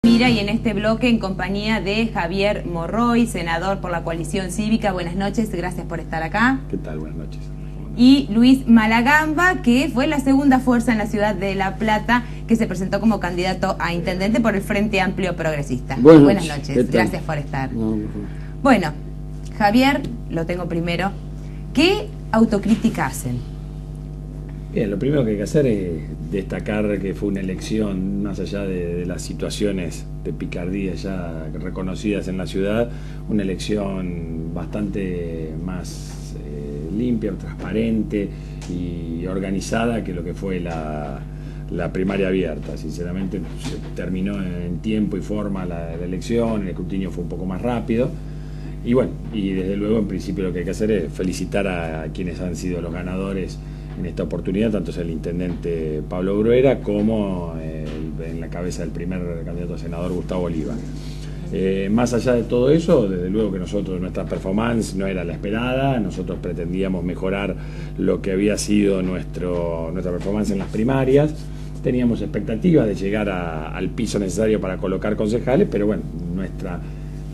Mira, y en este bloque en compañía de Javier Morroy, senador por la Coalición Cívica. Buenas noches, gracias por estar acá. ¿Qué tal? Buenas noches. Y Luis Malagamba, que fue la segunda fuerza en la ciudad de La Plata, que se presentó como candidato a intendente por el Frente Amplio Progresista. Buenas noches, gracias por estar. Bueno, Javier, lo tengo primero. ¿Qué autocrítica hacen? Bien, lo primero que hay que hacer es destacar que fue una elección, más allá de las situaciones de picardía ya reconocidas en la ciudad, una elección bastante más limpia, transparente y organizada que lo que fue la primaria abierta. Sinceramente se terminó en tiempo y forma la elección, el escrutinio fue un poco más rápido. Y bueno, y desde luego en principio lo que hay que hacer es felicitar a quienes han sido los ganadores en esta oportunidad, tanto es el intendente Pablo Bruera como en la cabeza del primer candidato a senador Gustavo Oliva. Más allá de todo eso, desde luego que nuestra performance no era la esperada, nosotros pretendíamos mejorar lo que había sido nuestra performance en las primarias, teníamos expectativas de llegar al piso necesario para colocar concejales, pero bueno,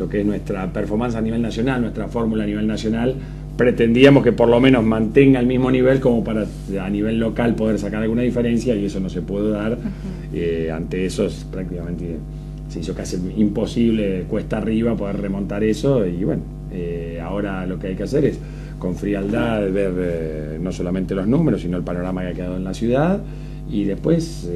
lo que es nuestra performance a nivel nacional, nuestra fórmula a nivel nacional, pretendíamos que por lo menos mantenga el mismo nivel como para a nivel local poder sacar alguna diferencia, y eso no se pudo dar. Ante eso prácticamente se hizo casi imposible, cuesta arriba, poder remontar eso. Y bueno, ahora lo que hay que hacer es con frialdad ver no solamente los números, sino el panorama que ha quedado en la ciudad, y después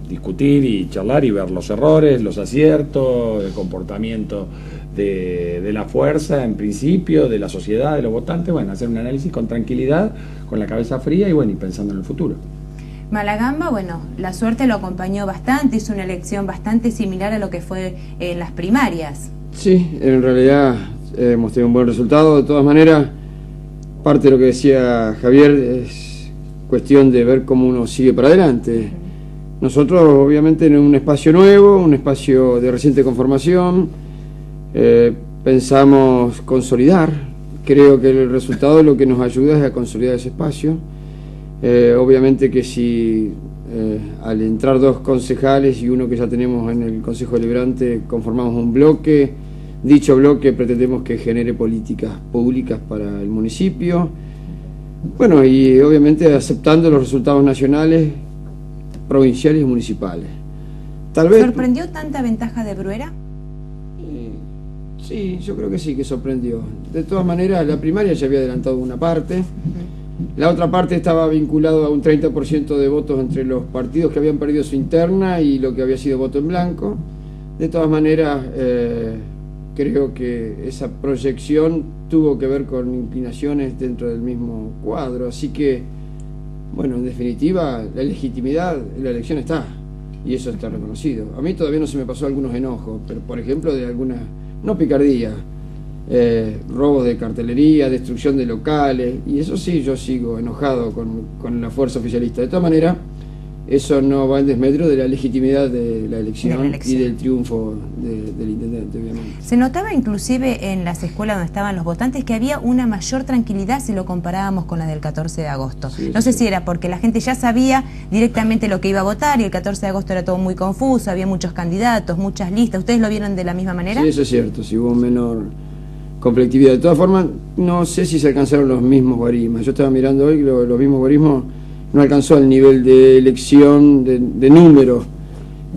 discutir y charlar y ver los errores, los aciertos, el comportamiento de la fuerza en principio, de la sociedad, de los votantes. Bueno, hacer un análisis con tranquilidad, con la cabeza fría y bueno, y pensando en el futuro. Malagamba, bueno, la suerte lo acompañó bastante, hizo una elección bastante similar a lo que fue en las primarias. Sí, en realidad hemos tenido un buen resultado. De todas maneras, parte de lo que decía Javier es cuestión de ver cómo uno sigue para adelante. Nosotros, obviamente, en un espacio nuevo, un espacio de reciente conformación, pensamos consolidar. Creo que el resultado lo que nos ayuda es a consolidar ese espacio. Obviamente que si al entrar dos concejales y uno que ya tenemos en el Consejo Deliberante conformamos un bloque, dicho bloque pretendemos que genere políticas públicas para el municipio. Bueno, y obviamente aceptando los resultados nacionales, provinciales y municipales. Tal vez... ¿Sorprendió tanta ventaja de Bruera? Sí, yo creo que sí, que sorprendió. De todas maneras, la primaria ya había adelantado una parte. La otra parte estaba vinculado a un 30% de votos entre los partidos que habían perdido su interna y lo que había sido voto en blanco. De todas maneras, creo que esa proyección tuvo que ver con inclinaciones dentro del mismo cuadro. Así que, bueno, en definitiva, la legitimidad de la elección está, y eso está reconocido. A mí todavía no se me pasó algunos enojos, pero por ejemplo de alguna, no picardía, robos de cartelería, destrucción de locales, y eso sí, yo sigo enojado con la fuerza oficialista. De todas maneras, eso no va en desmedro de la legitimidad de la elección y del triunfo del intendente, obviamente. Se notaba inclusive en las escuelas donde estaban los votantes que había una mayor tranquilidad si lo comparábamos con la del 14 de agosto. Sí, no sé si era porque la gente ya sabía directamente lo que iba a votar y el 14 de agosto era todo muy confuso, había muchos candidatos, muchas listas. ¿Ustedes lo vieron de la misma manera? Sí, eso es cierto, si hubo menor conflictividad. De todas formas, no sé si se alcanzaron los mismos guarismos. Yo estaba mirando hoy que los mismos guarismos no alcanzó el nivel de elección, de número.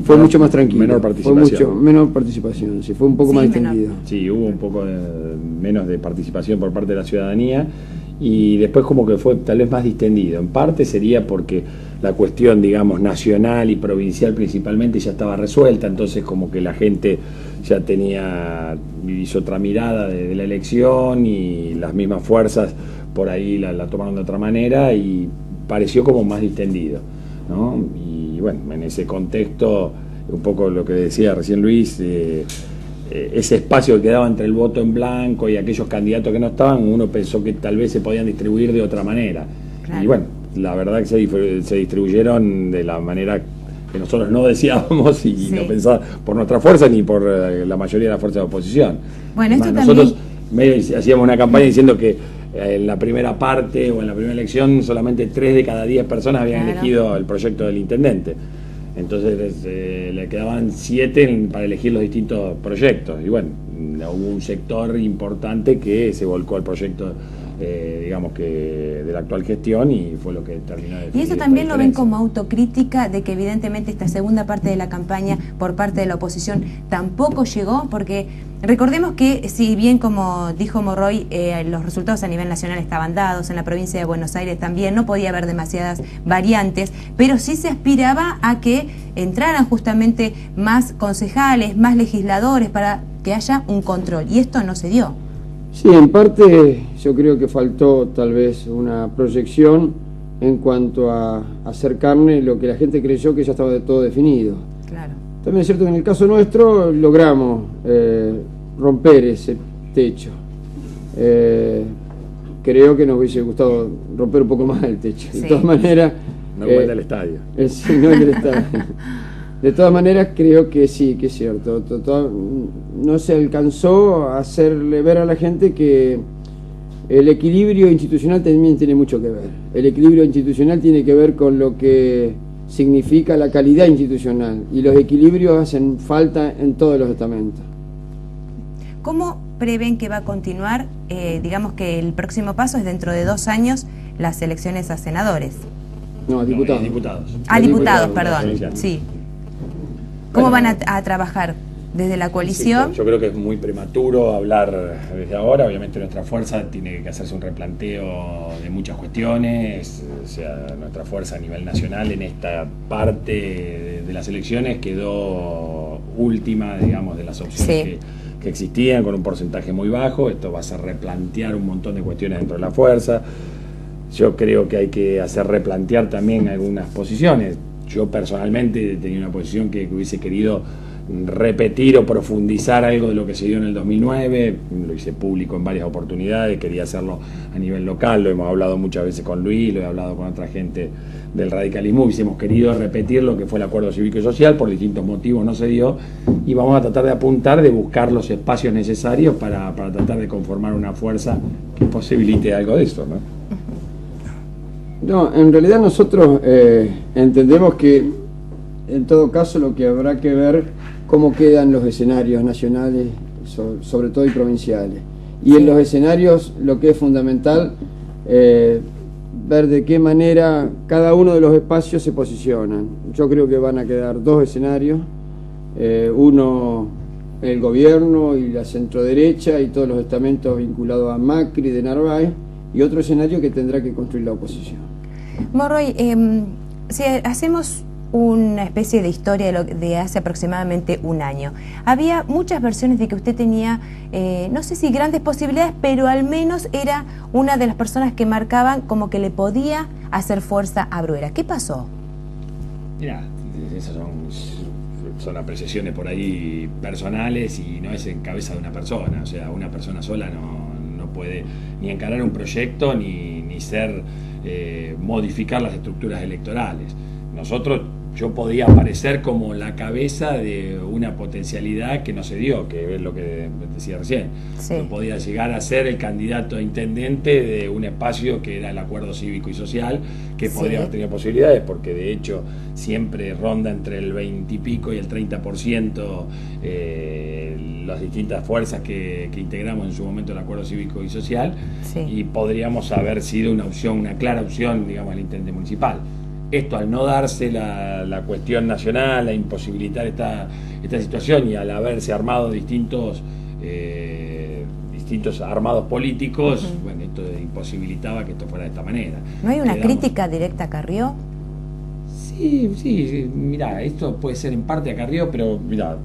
Fue mucho más tranquilo. Menor participación. Menor participación, sí, fue un poco más distendido. Sí, hubo un poco menos de participación por parte de la ciudadanía y después como que fue tal vez más distendido. En parte sería porque la cuestión, digamos, nacional y provincial principalmente ya estaba resuelta, entonces como que la gente ya hizo otra mirada de la elección y las mismas fuerzas por ahí la tomaron de otra manera y pareció como más distendido, ¿no? Y bueno, en ese contexto, un poco lo que decía recién Luis, ese espacio que quedaba entre el voto en blanco y aquellos candidatos que no estaban, uno pensó que tal vez se podían distribuir de otra manera. Claro. Y bueno, la verdad que se distribuyeron de la manera que nosotros no deseábamos y no pensaba por nuestra fuerza ni por la mayoría de las fuerzas de oposición. Bueno, esto nosotros medio hacíamos una campaña diciendo que en la primera parte o en la primera elección solamente 3 de cada 10 personas habían elegido el proyecto del intendente. Entonces le quedaban 7 para elegir los distintos proyectos. Y bueno, hubo un sector importante que se volcó al proyecto, digamos que de la actual gestión, y fue lo que terminó de... ¿Y eso también lo ven como autocrítica de que evidentemente esta segunda parte de la campaña por parte de la oposición tampoco llegó? Porque recordemos que, si bien, como dijo Morroy, los resultados a nivel nacional estaban dados, en la provincia de Buenos Aires también no podía haber demasiadas variantes, pero sí se aspiraba a que entraran justamente más concejales, más legisladores, para que haya un control, y esto no se dio. Sí, en parte yo creo que faltó tal vez una proyección en cuanto a hacer carne lo que la gente creyó que ya estaba de todo definido. Claro. También es cierto que en el caso nuestro logramos romper ese techo. Creo que nos hubiese gustado romper un poco más el techo. Sí. De todas maneras... No igual del estadio. Sí, no el del estadio. De todas maneras, creo que sí, que es cierto. No se alcanzó a hacerle ver a la gente que el equilibrio institucional también tiene mucho que ver. El equilibrio institucional tiene que ver con lo que significa la calidad institucional, y los equilibrios hacen falta en todos los estamentos. ¿Cómo prevén que va a continuar? Digamos que el próximo paso es dentro de 2 años las elecciones a senadores. No, a diputados. Diputados, perdón. Sí. ¿Cómo van a trabajar desde la coalición? Sí, yo creo que es muy prematuro hablar desde ahora. Obviamente nuestra fuerza tiene que hacerse un replanteo de muchas cuestiones. O sea, nuestra fuerza a nivel nacional en esta parte de las elecciones quedó última, digamos, de las opciones que existían, con un porcentaje muy bajo. Esto va a hacer replantear un montón de cuestiones dentro de la fuerza. Yo creo que hay que hacer replantear también algunas posiciones. Yo personalmente tenía una posición que hubiese querido repetir o profundizar algo de lo que se dio en el 2009, lo hice público en varias oportunidades, quería hacerlo a nivel local, lo hemos hablado muchas veces con Luis, lo he hablado con otra gente del radicalismo, hubiésemos querido repetir lo que fue el acuerdo cívico y social, por distintos motivos no se dio, y vamos a tratar de apuntar, de buscar los espacios necesarios para tratar de conformar una fuerza que posibilite algo de eso, ¿no? No, en realidad nosotros entendemos que en todo caso lo que habrá que ver cómo quedan los escenarios nacionales, sobre todo y provinciales. Y en los escenarios lo que es fundamental, ver de qué manera cada uno de los espacios se posicionan. Yo creo que van a quedar 2 escenarios, uno el gobierno y la centroderecha y todos los estamentos vinculados a Macri de Narváez, y otro escenario que tendrá que construir la oposición. Morroy, si hacemos una especie de historia de hace aproximadamente un año, había muchas versiones de que usted tenía, no sé si grandes posibilidades, pero al menos era una de las personas que marcaban como que le podía hacer fuerza a Bruera. ¿Qué pasó? Mira, esas son apreciaciones por ahí personales y no es en cabeza de una persona. O sea, una persona sola no puede ni encarar un proyecto ni modificar las estructuras electorales. Yo podía aparecer como la cabeza de una potencialidad que no se dio, que es lo que decía recién. Sí. Yo podía llegar a ser el candidato a intendente de un espacio que era el acuerdo cívico y social, que podría haber tenido posibilidades, porque de hecho siempre ronda entre el 20 y pico y el 30% las distintas fuerzas que integramos en su momento el acuerdo cívico y social, y podríamos haber sido una opción, una clara opción, digamos, el intendente municipal. Esto, al no darse la cuestión nacional, a imposibilitar esta situación, y al haberse armado distintos armados políticos, bueno, esto imposibilitaba que esto fuera de esta manera. ¿No hay una crítica directa a Carrió? Sí, mirá, esto puede ser en parte a Carrió, pero mirá,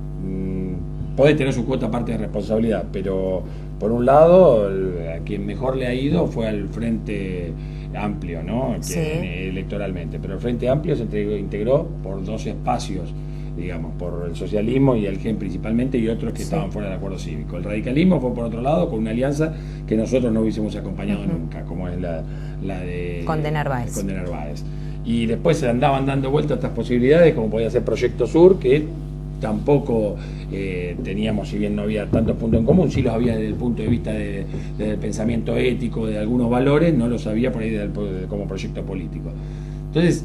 puede tener su cuota parte de responsabilidad, pero por un lado, a quien mejor le ha ido fue al Frente Amplio, ¿no? Electoralmente, pero el Frente Amplio se integró por 2 espacios, digamos, por el socialismo y el GEN principalmente, y otros que estaban fuera del acuerdo cívico. El radicalismo fue por otro lado con una alianza que nosotros no hubiésemos acompañado nunca, como es la de Conde Narváez. Y después se andaban dando vueltas estas posibilidades, como podía ser Proyecto Sur, que tampoco teníamos, si bien no había tantos puntos en común, sí los había desde el punto de vista del pensamiento ético, de algunos valores, no los había por ahí como proyecto político. Entonces,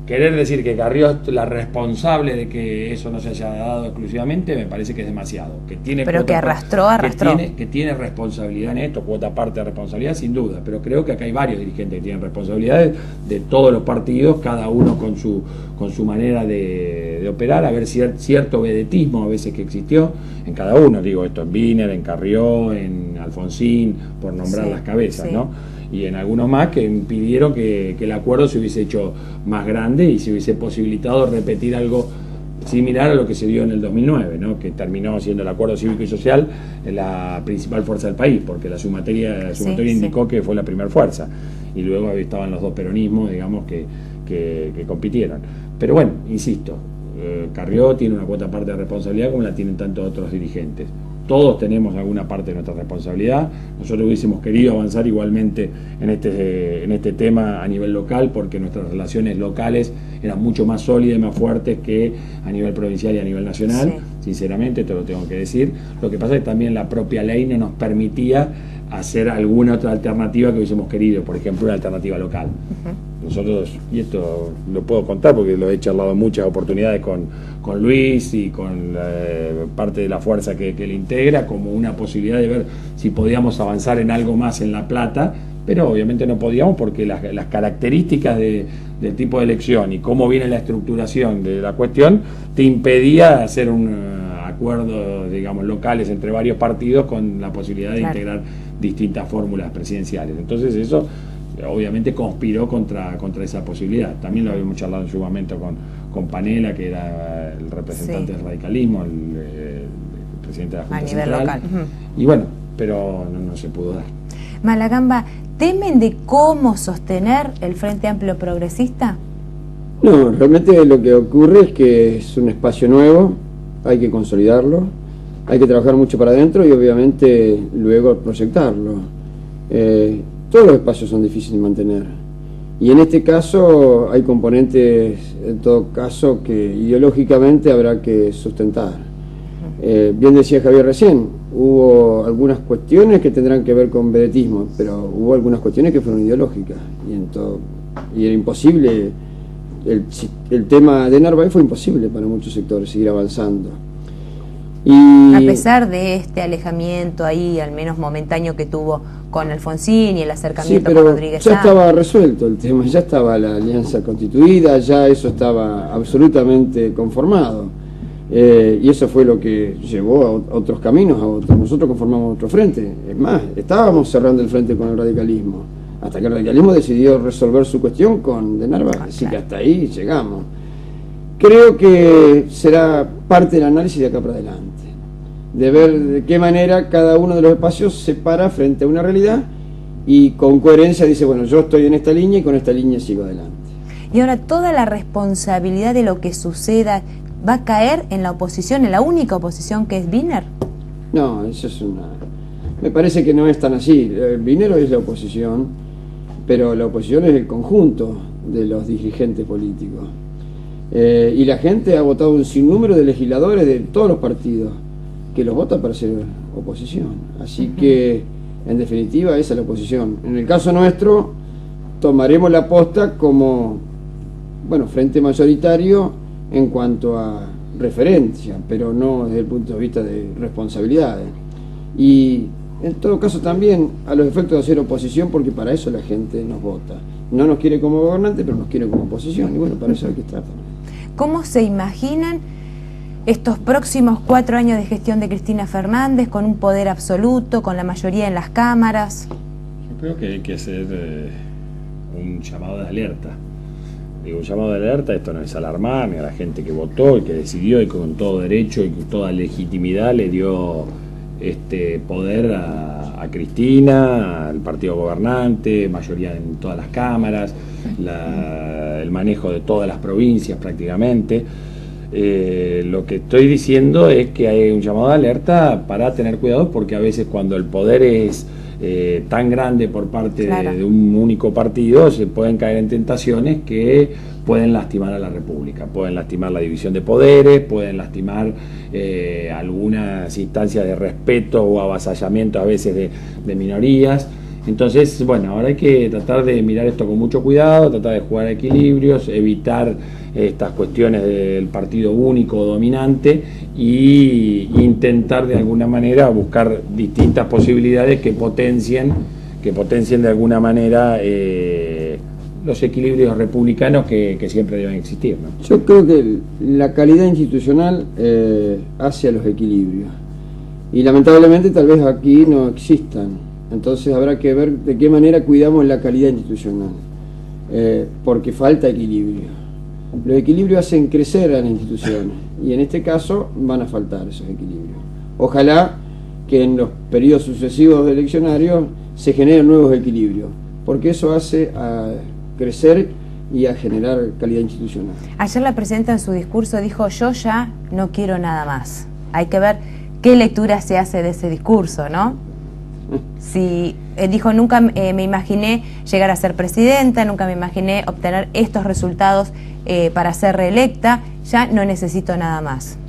querer decir que Carrió es la responsable de que eso no se haya dado exclusivamente, me parece que es demasiado. Que tiene pero que arrastró. Que tiene responsabilidad en esto, cuota parte de responsabilidad, sin duda. Pero creo que acá hay varios dirigentes que tienen responsabilidades de todos los partidos, cada uno con su manera de operar, a ver cierto vedetismo a veces que existió en cada uno. Digo esto en Wiener, en Carrió, en Alfonsín, por nombrar las cabezas, ¿no? Y en algunos más que impidieron que el acuerdo se hubiese hecho más grande y se hubiese posibilitado repetir algo similar a lo que se dio en el 2009, ¿no? Que terminó siendo el acuerdo cívico y social la principal fuerza del país, porque la sumatoria indicó que fue la primera fuerza, y luego estaban los dos peronismos, digamos, que compitieron. Pero bueno, insisto, Carrió tiene una cuota parte de responsabilidad como la tienen tantos otros dirigentes. Todos tenemos alguna parte de nuestra responsabilidad. Nosotros hubiésemos querido avanzar igualmente en este tema a nivel local, porque nuestras relaciones locales eran mucho más sólidas y más fuertes que a nivel provincial y a nivel nacional, sinceramente, esto lo tengo que decir. Lo que pasa es que también la propia ley no nos permitía hacer alguna otra alternativa que hubiésemos querido, por ejemplo, una alternativa local. Nosotros, y esto lo puedo contar porque lo he charlado en muchas oportunidades con Luis y con parte de la fuerza que le integra, como una posibilidad de ver si podíamos avanzar en algo más en La Plata, pero obviamente no podíamos porque las características del tipo de elección y cómo viene la estructuración de la cuestión te impedía hacer un acuerdo, digamos, locales entre varios partidos con la posibilidad de integrar distintas fórmulas presidenciales. Entonces eso obviamente conspiró contra esa posibilidad. También lo habíamos charlado en su momento con Panela, que era el representante del radicalismo, el presidente de la Junta Central. A nivel local. Y bueno, pero no se pudo dar. Malagamba, ¿temen de cómo sostener el Frente Amplio Progresista? No, realmente lo que ocurre es que es un espacio nuevo, hay que consolidarlo, hay que trabajar mucho para adentro y obviamente luego proyectarlo. Todos los espacios son difíciles de mantener y en este caso hay componentes, en todo caso, que ideológicamente habrá que sustentar. Bien decía Javier recién, hubo algunas cuestiones que tendrán que ver con vedetismo, pero hubo algunas cuestiones que fueron ideológicas y era imposible. El tema de Narváez fue imposible para muchos sectores seguir avanzando. Y a pesar de este alejamiento ahí, al menos momentáneo, que tuvo con Alfonsín y el acercamiento con Rodríguez ya estaba resuelto el tema, ya estaba la alianza constituida, ya eso estaba absolutamente conformado. Y eso fue lo que llevó a otros caminos, a otros. Nosotros conformamos otro frente. Es más, estábamos cerrando el frente con el radicalismo, hasta que el radicalismo decidió resolver su cuestión con de Narváez, así que hasta ahí llegamos. Creo que será parte del análisis de acá para adelante, de ver de qué manera cada uno de los espacios se para frente a una realidad y con coherencia dice, bueno, yo estoy en esta línea y con esta línea sigo adelante. Y ahora toda la responsabilidad de lo que suceda va a caer en la oposición, en la única oposición que es Wiener. No, eso es me parece que no es tan así. Wiener es la oposición, pero la oposición es el conjunto de los dirigentes políticos. Y la gente ha votado un sinnúmero de legisladores de todos los partidos que los vota para ser oposición. Así que, en definitiva, esa es la oposición. En el caso nuestro, tomaremos la posta como, bueno, frente mayoritario en cuanto a referencia, pero no desde el punto de vista de responsabilidades. Y, en todo caso, también a los efectos de hacer oposición, porque para eso la gente nos vota. No nos quiere como gobernante, pero nos quiere como oposición. Y bueno, para eso hay que estar también. ¿Cómo se imaginan estos próximos 4 años de gestión de Cristina Fernández, con un poder absoluto, con la mayoría en las cámaras? Yo creo que hay que hacer un llamado de alerta. Digo, un llamado de alerta, esto no es alarmar ni a la gente que votó y que decidió y con todo derecho y con toda legitimidad le dio este poder a Cristina, al partido gobernante, mayoría en todas las cámaras, el manejo de todas las provincias prácticamente. Lo que estoy diciendo es que hay un llamado de alerta para tener cuidado, porque a veces cuando el poder es tan grande por parte de un único partido, se pueden caer en tentaciones que pueden lastimar a la República, pueden lastimar la división de poderes, pueden lastimar algunas instancias de respeto o avasallamiento a veces de minorías. Entonces, bueno, ahora hay que tratar de mirar esto con mucho cuidado, tratar de jugar a equilibrios, evitar estas cuestiones del partido único dominante y intentar de alguna manera buscar distintas posibilidades que potencien de alguna manera los equilibrios republicanos que siempre deben existir, ¿no? Yo creo que la calidad institucional hace a los equilibrios y lamentablemente tal vez aquí no existan. Entonces habrá que ver de qué manera cuidamos la calidad institucional, porque falta equilibrio. Los equilibrios hacen crecer a las instituciones y en este caso van a faltar esos equilibrios. Ojalá que en los periodos sucesivos de eleccionarios se generen nuevos equilibrios, porque eso hace a crecer y a generar calidad institucional. Ayer la presidenta en su discurso dijo: yo ya no quiero nada más. Hay que ver qué lectura se hace de ese discurso, ¿no? Si dijo: nunca me imaginé llegar a ser presidenta, nunca me imaginé obtener estos resultados para ser reelecta, ya no necesito nada más.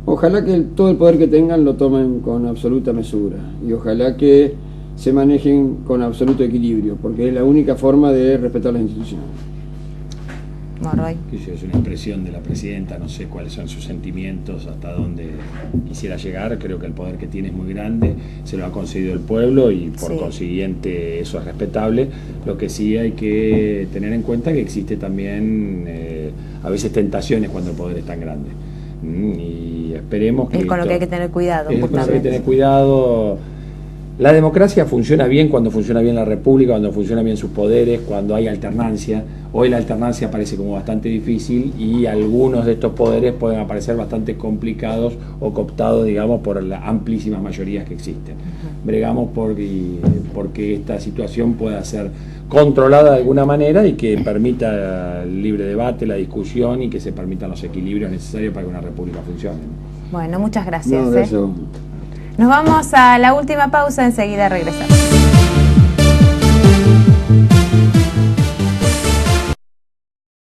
Ojalá que todo el poder que tengan lo tomen con absoluta mesura y ojalá que se manejen con absoluto equilibrio, porque es la única forma de respetar las instituciones. Morroy. Es una expresión de la presidenta, no sé cuáles son sus sentimientos, hasta dónde quisiera llegar. Creo que el poder que tiene es muy grande, se lo ha concedido el pueblo y por consiguiente eso es respetable. Lo que sí hay que tener en cuenta que existe también a veces tentaciones cuando el poder es tan grande. Y esperemos que... Es con lo que hay que tener cuidado. Es con lo que hay que tener cuidado. La democracia funciona bien cuando funciona bien la república, cuando funcionan bien sus poderes, cuando hay alternancia. Hoy la alternancia parece como bastante difícil y algunos de estos poderes pueden aparecer bastante complicados o cooptados, digamos, por las amplísimas mayorías que existen. Bregamos porque esta situación pueda ser controlada de alguna manera y que permita el libre debate, la discusión y que se permitan los equilibrios necesarios para que una república funcione. Bueno, muchas gracias. No, Nos vamos a la última pausa, enseguida regresamos.